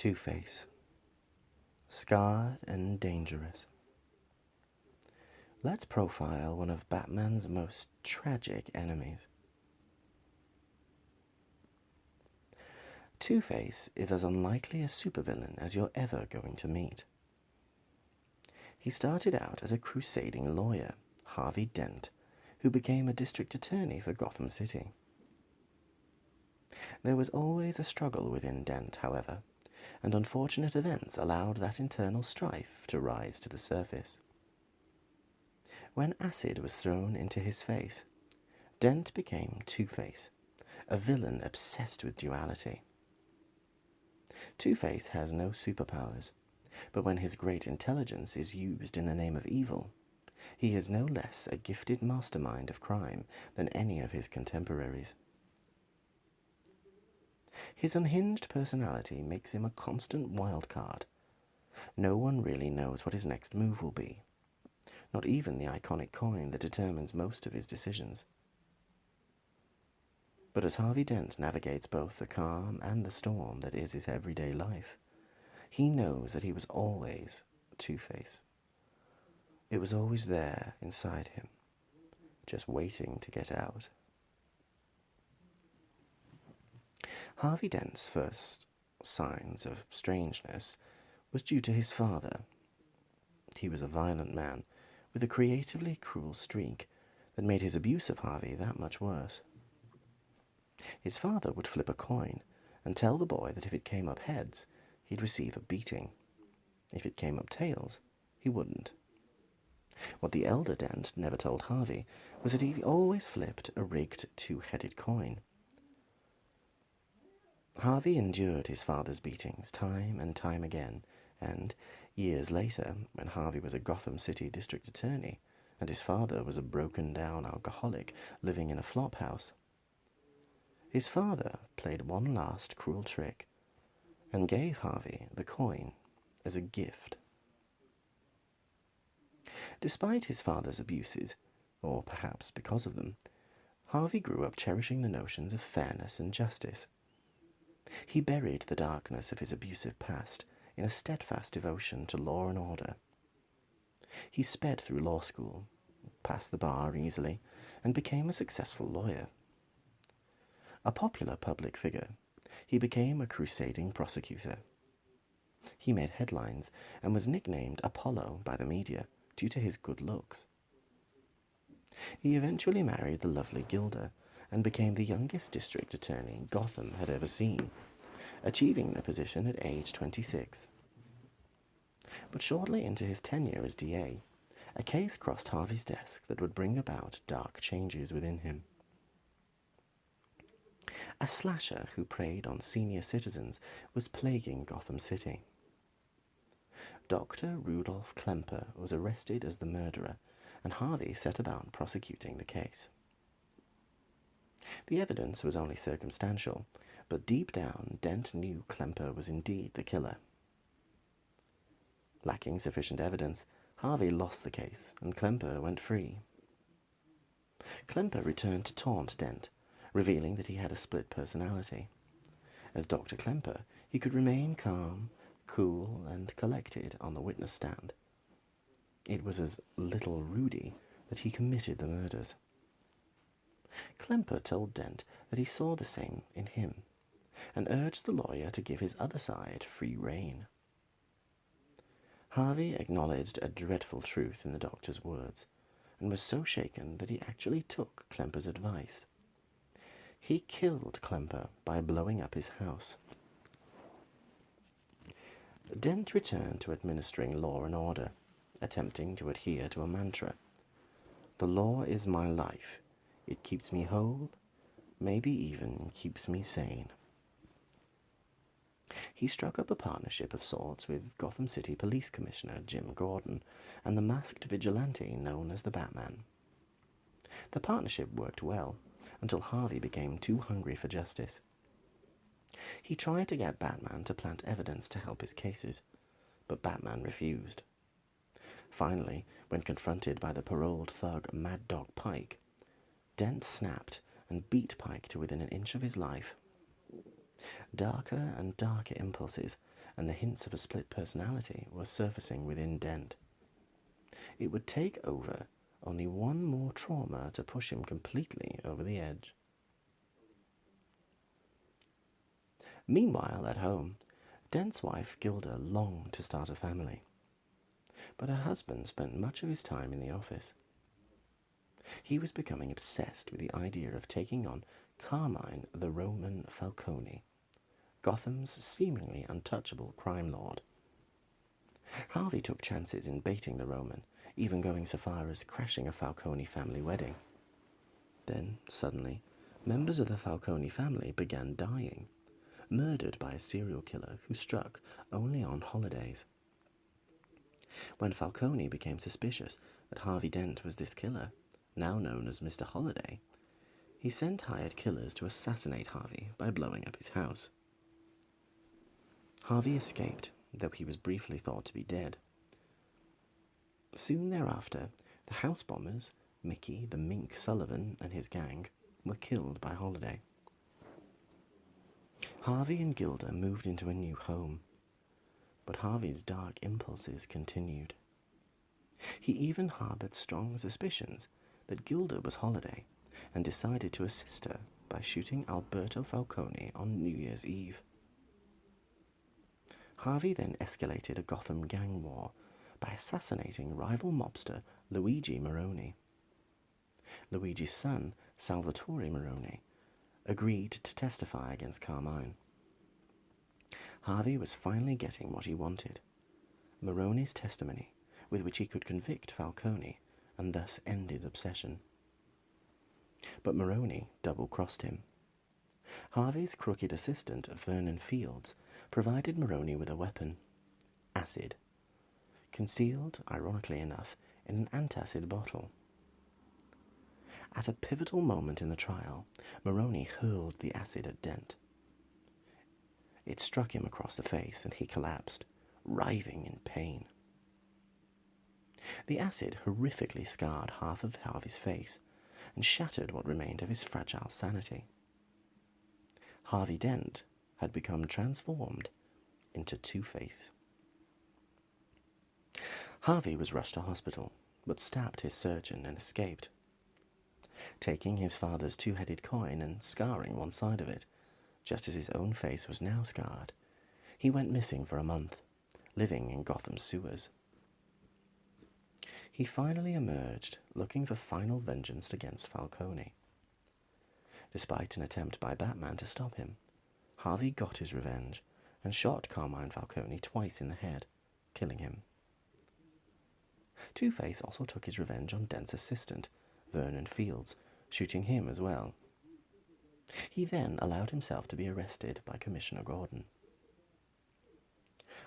Two-Face, scarred and dangerous. Let's profile one of Batman's most tragic enemies. Two-Face is as unlikely a supervillain as you're ever going to meet. He started out as a crusading lawyer, Harvey Dent, who became a district attorney for Gotham City. There was always a struggle within Dent, however, and unfortunate events allowed that internal strife to rise to the surface. When acid was thrown into his face, Dent became Two-Face, a villain obsessed with duality. Two-Face has no superpowers, but when his great intelligence is used in the name of evil, he is no less a gifted mastermind of crime than any of his contemporaries. His unhinged personality makes him a constant wild card. No one really knows what his next move will be, not even the iconic coin that determines most of his decisions. But as Harvey Dent navigates both the calm and the storm that is his everyday life, he knows that he was always Two-Face. It was always there inside him, just waiting to get out. Harvey Dent's first signs of strangeness was due to his father. He was a violent man with a creatively cruel streak that made his abuse of Harvey that much worse. His father would flip a coin and tell the boy that if it came up heads, he'd receive a beating. If it came up tails, he wouldn't. What the elder Dent never told Harvey was that he always flipped a rigged two-headed coin. Harvey endured his father's beatings time and time again, and years later, when Harvey was a Gotham City district attorney and his father was a broken-down alcoholic living in a flophouse, his father played one last cruel trick and gave Harvey the coin as a gift. Despite his father's abuses, or perhaps because of them, Harvey grew up cherishing the notions of fairness and justice. He buried the darkness of his abusive past in a steadfast devotion to law and order. He sped through law school, passed the bar easily, and became a successful lawyer. A popular public figure, he became a crusading prosecutor. He made headlines and was nicknamed Apollo by the media due to his good looks. He eventually married the lovely Gilda and became the youngest district attorney Gotham had ever seen, achieving the position at age 26. But shortly into his tenure as DA, a case crossed Harvey's desk that would bring about dark changes within him. A slasher who preyed on senior citizens was plaguing Gotham City. Dr. Rudolph Klemper was arrested as the murderer, and Harvey set about prosecuting the case. The evidence was only circumstantial, but deep down Dent knew Klemper was indeed the killer. Lacking sufficient evidence, Harvey lost the case, and Klemper went free. Klemper returned to taunt Dent, revealing that he had a split personality. As Dr. Klemper, he could remain calm, cool, and collected on the witness stand. It was as Little Rudy that he committed the murders. Klemper told Dent that he saw the same in him, and urged the lawyer to give his other side free rein. Harvey acknowledged a dreadful truth in the doctor's words, and was so shaken that he actually took Klemper's advice. He killed Klemper by blowing up his house. Dent returned to administering law and order, attempting to adhere to a mantra. The law is my life. It keeps me whole, maybe even keeps me sane. He struck up a partnership of sorts with Gotham City Police Commissioner Jim Gordon and the masked vigilante known as the Batman. The partnership worked well, until Harvey became too hungry for justice. He tried to get Batman to plant evidence to help his cases, but Batman refused. Finally, when confronted by the paroled thug Mad Dog Pike, Dent snapped and beat Pike to within an inch of his life. Darker and darker impulses and the hints of a split personality were surfacing within Dent. It would take over only one more trauma to push him completely over the edge. Meanwhile, at home, Dent's wife Gilda longed to start a family, but her husband spent much of his time in the office. He was becoming obsessed with the idea of taking on Carmine the Roman Falcone, Gotham's seemingly untouchable crime lord. Harvey took chances in baiting the Roman, even going so far as crashing a Falcone family wedding. Then, suddenly, members of the Falcone family began dying, murdered by a serial killer who struck only on holidays. When Falcone became suspicious that Harvey Dent was this killer, now known as Mr. Holiday, he sent hired killers to assassinate Harvey by blowing up his house. Harvey escaped, though he was briefly thought to be dead. Soon thereafter, the house bombers, Mickey the Mink Sullivan and his gang, were killed by Holiday. Harvey and Gilda moved into a new home, but Harvey's dark impulses continued. He even harbored strong suspicions that Gilda was Holiday and decided to assist her by shooting Alberto Falcone on New Year's Eve. Harvey then escalated a Gotham gang war by assassinating rival mobster Luigi Moroni. Luigi's son, Salvatore Moroni, agreed to testify against Carmine. Harvey was finally getting what he wanted, Moroni's testimony, with which he could convict Falcone and thus end his obsession. But Moroni double-crossed him. Harvey's crooked assistant, Vernon Fields, provided Moroni with a weapon, acid, concealed, ironically enough, in an antacid bottle. At a pivotal moment in the trial, Moroni hurled the acid at Dent. It struck him across the face and he collapsed, writhing in pain. The acid horrifically scarred half of Harvey's face and shattered what remained of his fragile sanity. Harvey Dent had become transformed into Two-Face. Harvey was rushed to hospital, but stabbed his surgeon and escaped. Taking his father's two-headed coin and scarring one side of it, just as his own face was now scarred, he went missing for a month, living in Gotham's sewers. He finally emerged, looking for final vengeance against Falcone. Despite an attempt by Batman to stop him, Harvey got his revenge and shot Carmine Falcone twice in the head, killing him. Two-Face also took his revenge on Dent's assistant, Vernon Fields, shooting him as well. He then allowed himself to be arrested by Commissioner Gordon.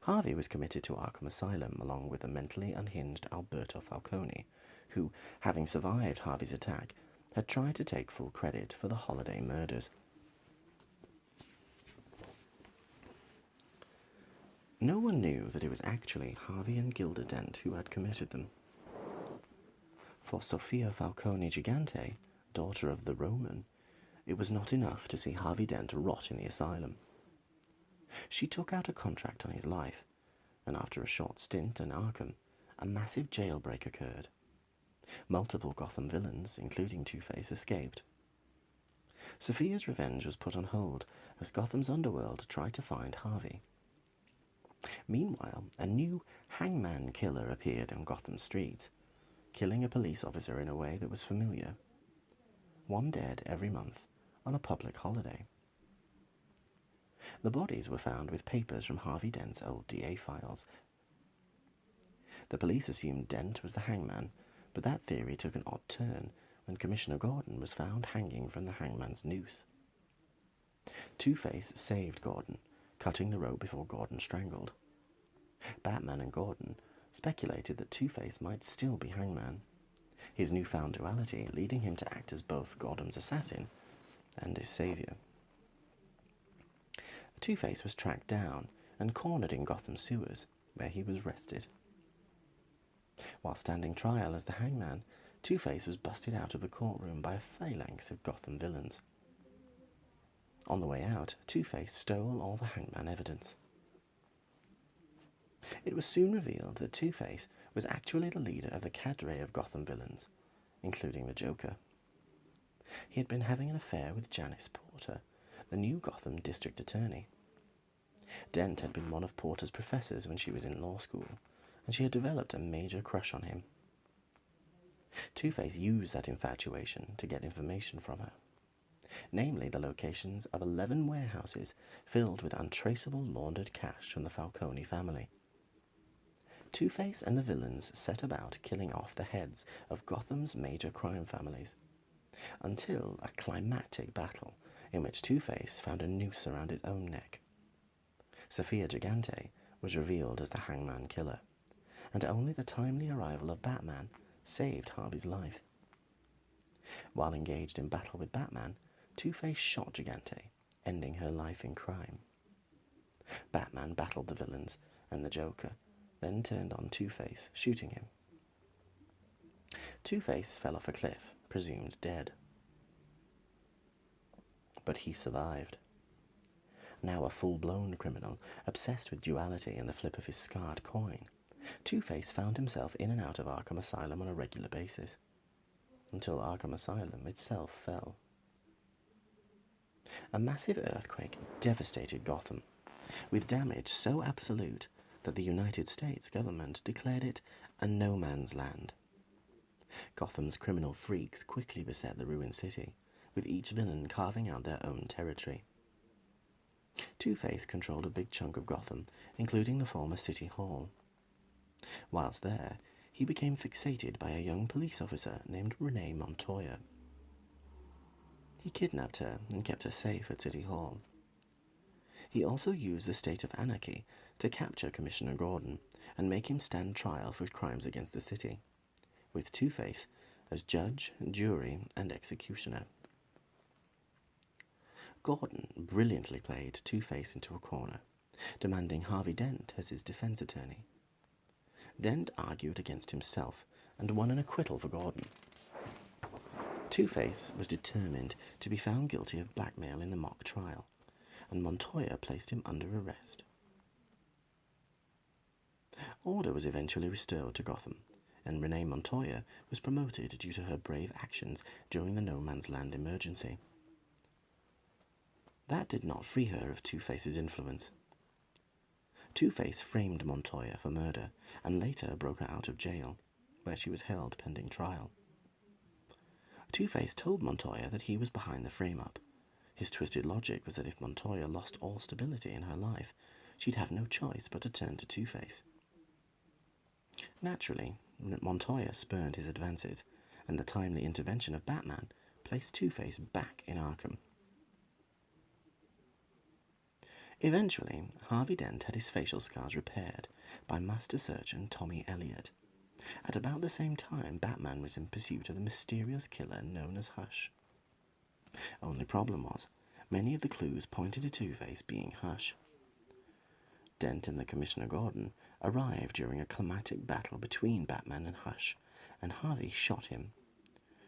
Harvey was committed to Arkham Asylum along with the mentally unhinged Alberto Falcone, who, having survived Harvey's attack, had tried to take full credit for the Holiday murders. No one knew that it was actually Harvey and Gilda Dent who had committed them. For Sofia Falcone Gigante, daughter of the Roman, it was not enough to see Harvey Dent rot in the asylum. She took out a contract on his life, and after a short stint in Arkham, a massive jailbreak occurred. Multiple Gotham villains, including Two-Face, escaped. Sophia's revenge was put on hold as Gotham's underworld tried to find Harvey. Meanwhile, a new hangman killer appeared on Gotham streets, killing a police officer in a way that was familiar. One dead every month on a public holiday. The bodies were found with papers from Harvey Dent's old DA files. The police assumed Dent was the hangman, but that theory took an odd turn when Commissioner Gordon was found hanging from the hangman's noose. Two-Face saved Gordon, cutting the rope before Gordon strangled. Batman and Gordon speculated that Two-Face might still be hangman, his newfound duality leading him to act as both Gordon's assassin and his saviour. Two-Face was tracked down and cornered in Gotham sewers, where he was arrested. While standing trial as the hangman, Two-Face was busted out of the courtroom by a phalanx of Gotham villains. On the way out, Two-Face stole all the hangman evidence. It was soon revealed that Two-Face was actually the leader of the cadre of Gotham villains, including the Joker. He had been having an affair with Janice Porter, the new Gotham district attorney. Dent had been one of Porter's professors when she was in law school, and she had developed a major crush on him. Two-Face used that infatuation to get information from her, namely the locations of 11 warehouses filled with untraceable laundered cash from the Falcone family. Two-Face and the villains set about killing off the heads of Gotham's major crime families, until a climactic battle in which Two-Face found a noose around his own neck. Sophia Gigante was revealed as the Hangman Killer, and only the timely arrival of Batman saved Harvey's life. While engaged in battle with Batman, Two-Face shot Gigante, ending her life in crime. Batman battled the villains and the Joker, then turned on Two-Face, shooting him. Two-Face fell off a cliff, presumed dead. But he survived. Now a full-blown criminal, obsessed with duality and the flip of his scarred coin, Two-Face found himself in and out of Arkham Asylum on a regular basis, until Arkham Asylum itself fell. A massive earthquake devastated Gotham, with damage so absolute that the United States government declared it a no-man's land. Gotham's criminal freaks quickly beset the ruined city, with each villain carving out their own territory. Two-Face controlled a big chunk of Gotham, including the former City Hall. Whilst there, he became fixated by a young police officer named Renee Montoya. He kidnapped her and kept her safe at City Hall. He also used the state of anarchy to capture Commissioner Gordon and make him stand trial for crimes against the city, with Two-Face as judge, jury, and executioner. Gordon brilliantly played Two-Face into a corner, demanding Harvey Dent as his defense attorney. Dent argued against himself and won an acquittal for Gordon. Two-Face was determined to be found guilty of blackmail in the mock trial, and Montoya placed him under arrest. Order was eventually restored to Gotham, and Renee Montoya was promoted due to her brave actions during the No Man's Land emergency. That did not free her of Two-Face's influence. Two-Face framed Montoya for murder and later broke her out of jail, where she was held pending trial. Two-Face told Montoya that he was behind the frame-up. His twisted logic was that if Montoya lost all stability in her life, she'd have no choice but to turn to Two-Face. Naturally, Montoya spurned his advances, and the timely intervention of Batman placed Two-Face back in Arkham. Eventually, Harvey Dent had his facial scars repaired by master surgeon Tommy Elliott. At about the same time, Batman was in pursuit of the mysterious killer known as Hush. Only problem was, many of the clues pointed to Two-Face being Hush. Dent and the Commissioner Gordon arrived during a climactic battle between Batman and Hush, and Harvey shot him,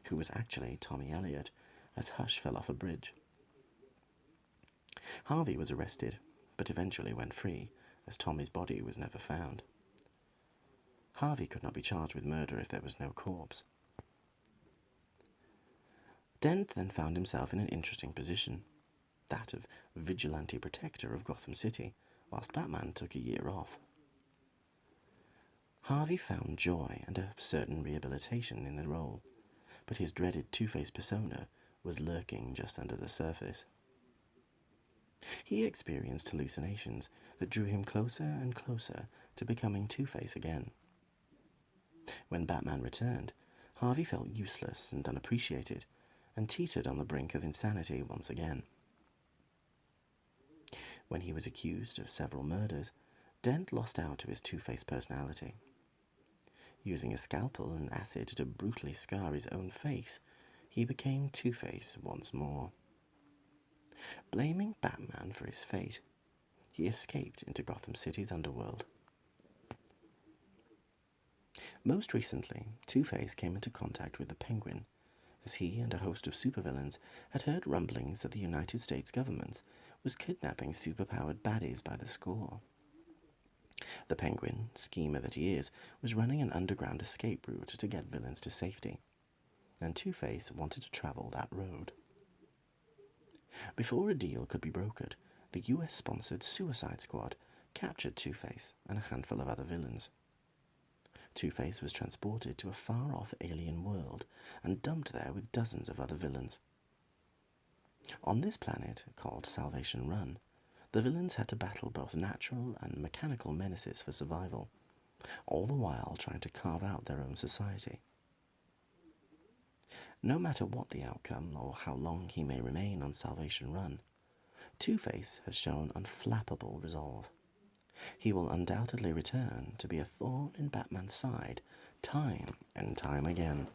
who was actually Tommy Elliott, as Hush fell off a bridge. Harvey was arrested, but eventually went free, as Tommy's body was never found. Harvey could not be charged with murder if there was no corpse. Dent then found himself in an interesting position, that of vigilante protector of Gotham City, whilst Batman took a year off. Harvey found joy and a certain rehabilitation in the role, but his dreaded Two-Face persona was lurking just under the surface. He experienced hallucinations that drew him closer and closer to becoming Two-Face again. When Batman returned, Harvey felt useless and unappreciated, and teetered on the brink of insanity once again. When he was accused of several murders, Dent lost out to his Two-Face personality. Using a scalpel and acid to brutally scar his own face, he became Two-Face once more. Blaming Batman for his fate, he escaped into Gotham City's underworld. Most recently, Two-Face came into contact with the Penguin, as he and a host of supervillains had heard rumblings that the United States government was kidnapping superpowered baddies by the score. The Penguin, schemer that he is, was running an underground escape route to get villains to safety, and Two-Face wanted to travel that road. Before a deal could be brokered, the US-sponsored Suicide Squad captured Two-Face and a handful of other villains. Two-Face was transported to a far-off alien world and dumped there with dozens of other villains. On this planet, called Salvation Run, the villains had to battle both natural and mechanical menaces for survival, all the while trying to carve out their own society. No matter what the outcome or how long he may remain on Salvation Run, Two-Face has shown unflappable resolve. He will undoubtedly return to be a thorn in Batman's side time and time again.